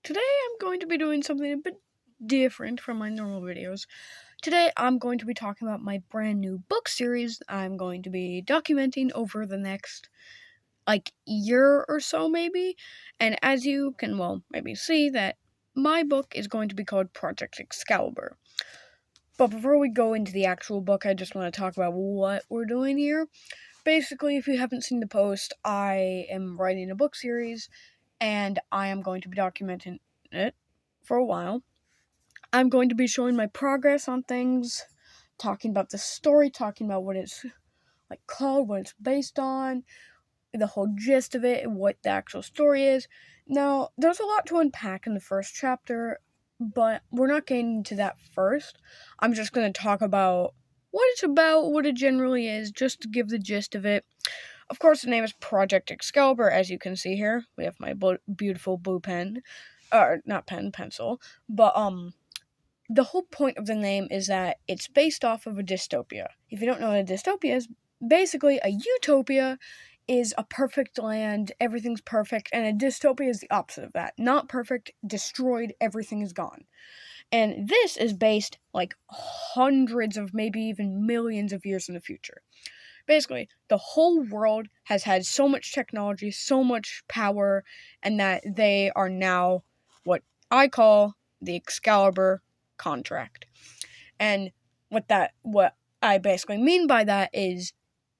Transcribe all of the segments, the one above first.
Today I'm going to be doing something a bit different from my normal videos. Today I'm going to be talking about my brand new book series I'm going to be documenting over the next year or so maybe. And as you can maybe see that my book is going to be called Project Excalibur. But before we go into the actual book, I just want to talk about what we're doing here. Basically, if you haven't seen the post, I am writing a book series and I am going to be documenting it for a while. I'm going to be showing my progress on things, talking about the story, talking about what it's called, what it's based on, the whole gist of it, and what the actual story is. Now, there's a lot to unpack in the first chapter, but we're not getting into that first. I'm just going to talk about what it's about, what it generally is, just to give the gist of it. Of course, the name is Project Excalibur, as you can see here. We have my beautiful blue pen, or not pen, pencil, but the whole point of the name is that it's based off of a dystopia. If you don't know what a dystopia is, basically a utopia is a perfect land, everything's perfect, and a dystopia is the opposite of that. Not perfect, destroyed, everything is gone. And this is based hundreds of, maybe even millions of years in the future. Basically, the whole world has had so much technology, so much power, and that they are now what I call the Excalibur contract. And what I basically mean by that is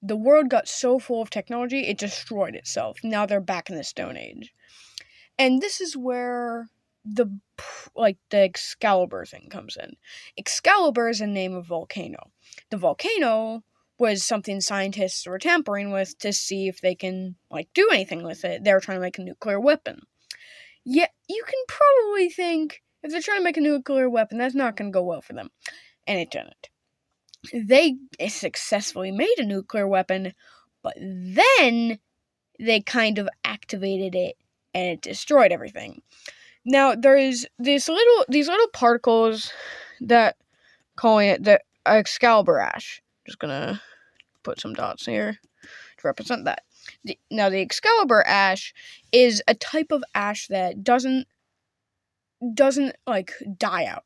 the world got so full of technology, it destroyed itself. Now they're back in the Stone Age. And this is where the Excalibur thing comes in. Excalibur is the name of a volcano. The volcano was something scientists were tampering with to see if they can do anything with it. They were trying to make a nuclear weapon. Yeah, you can probably think if they're trying to make a nuclear weapon, that's not going to go well for them. And it didn't. They successfully made a nuclear weapon, but then they kind of activated it and it destroyed everything. Now there's these little particles that calling it the Excalibur ash. Just gonna put some dots here to represent that. Now the Excalibur ash is a type of ash that doesn't die out.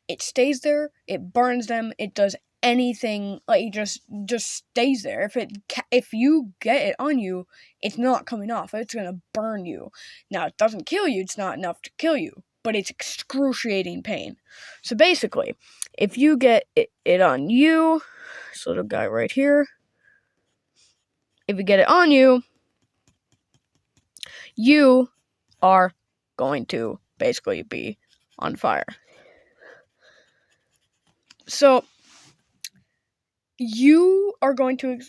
It stays there. It burns them. It does anything. It just stays there. If you get it on you, it's not coming off. It's gonna burn you. Now it doesn't kill you. It's not enough to kill you, but it's excruciating pain. So basically, if you get it on you, this little guy right here, if you get it on you, you are going to basically be on fire. So you are going to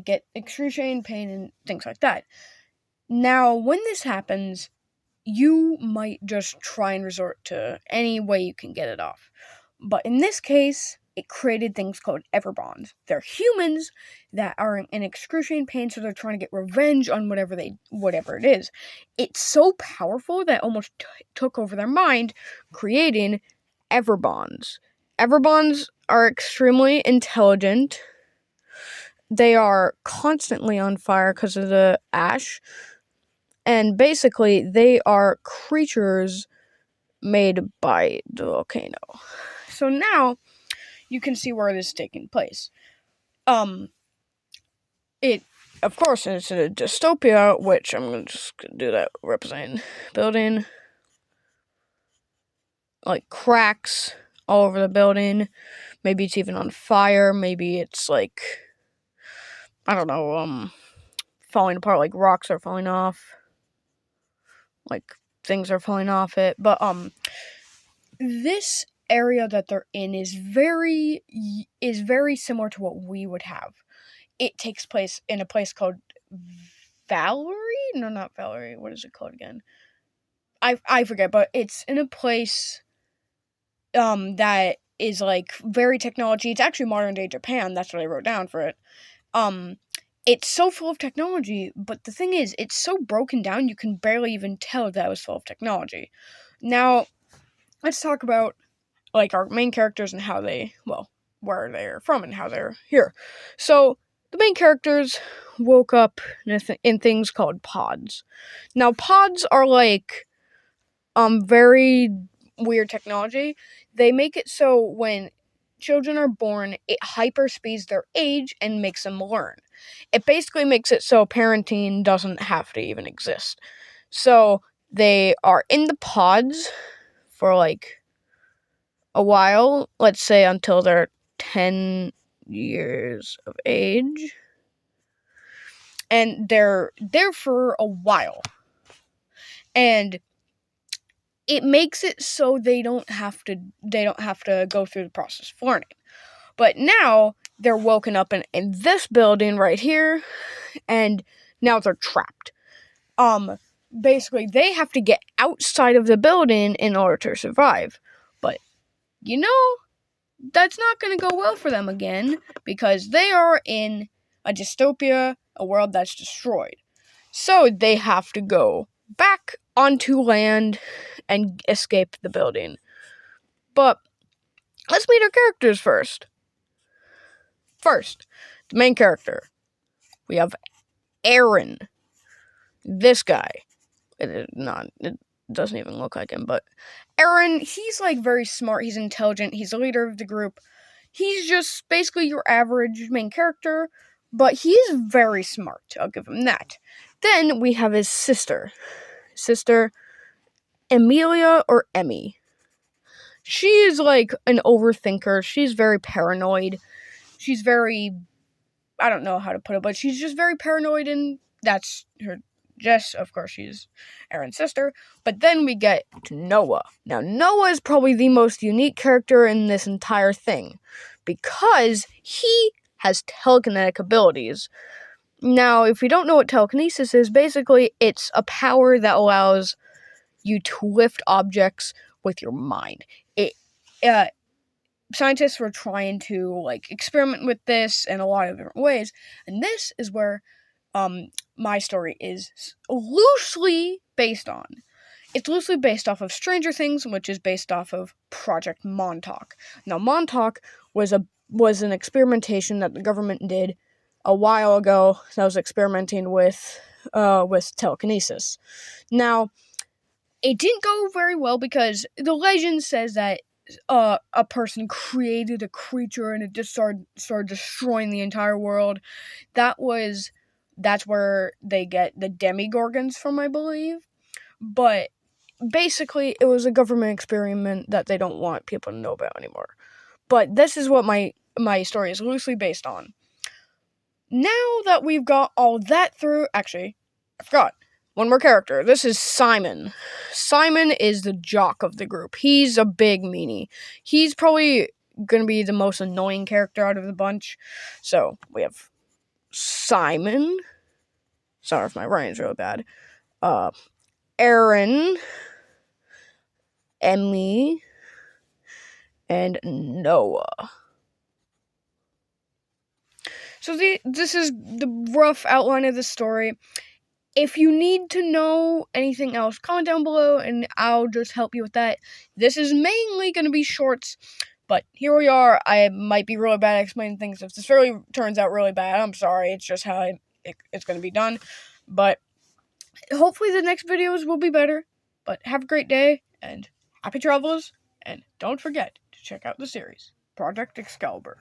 get excruciating pain and things like that. Now, when this happens, you might just try and resort to any way you can get it off. But in this case, it created things called Everbonds. They're humans that are in excruciating pain, so they're trying to get revenge on whatever it is. It's so powerful that it almost took over their mind, creating Everbonds. Everbonds are extremely intelligent. They are constantly on fire because of the ash. And basically, they are creatures made by the volcano. So now, you can see where this is taking place. It, of course, is a dystopia, which I'm just gonna do that representing building. Cracks all over the building. Maybe it's even on fire. Maybe it's I don't know, falling apart. Rocks are falling off. Things are falling off it. But this area that they're in is very similar to what we would have. It takes place in a place called Valerie? No, not Valerie. What is it called again? I forget, but it's in a place that is very technology. It's actually modern day Japan. That's what I wrote down for it. It's so full of technology, but the thing is, it's so broken down you can barely even tell that it was full of technology. Now, let's talk about our main characters and how they, where they're from and how they're here. So, the main characters woke up in things called pods. Now, pods are very weird technology. They make it so when children are born, it hyperspeeds their age and makes them learn. It basically makes it so parenting doesn't have to even exist. So they are in the pods for like a while, let's say until they're 10 years of age. And they're there for a while. And it makes it so they don't have to go through the process of learning. But now they're woken up in this building right here, and now they're trapped. Basically they have to get outside of the building in order to survive. But that's not going to go well for them again, because they are in a dystopia, a world that's destroyed. So they have to go back onto land and escape the building. But let's meet our characters first. First, the main character. We have Aaron. This guy. It doesn't even look like him, but Aaron, he's like very smart, he's intelligent, he's the leader of the group. He's just basically your average main character, but he's very smart, I'll give him that. Then we have his sister, Amelia or Emmy. She is like an overthinker, she's very paranoid, she's very, I don't know how to put it, but she's just very paranoid, and that's her. Jess, of course, she's Aaron's sister. But then we get to Noah. Now, Noah is probably the most unique character in this entire thing, because he has telekinetic abilities. Now, if you don't know what telekinesis is, basically it's a power that allows you to lift objects with your mind. Scientists were trying to experiment with this in a lot of different ways, and this is where my story is loosely based on. It's loosely based off of Stranger Things, which is based off of Project Montauk. Now, Montauk was an experimentation that the government did a while ago that was experimenting with telekinesis. Now, it didn't go very well because the legend says that a person created a creature and it just started destroying the entire world. That's where they get the demigorgons from, I believe. But basically, it was a government experiment that they don't want people to know about anymore. But this is what my story is loosely based on. Now that we've got all that through, actually, I forgot. One more character. This is Simon. Simon is the jock of the group. He's a big meanie. He's probably going to be the most annoying character out of the bunch. So, we have Simon. Sorry if my writing's real bad. Aaron, Emmy, and Noah. So this is the rough outline of the story. If you need to know anything else, comment down below and I'll just help you with that. This is mainly going to be shorts, but here we are. I might be really bad at explaining things. If this really turns out really bad, I'm sorry. It's just how it's going to be done. But hopefully the next videos will be better. But have a great day and happy travels. And don't forget to check out the series, Project Excalibur.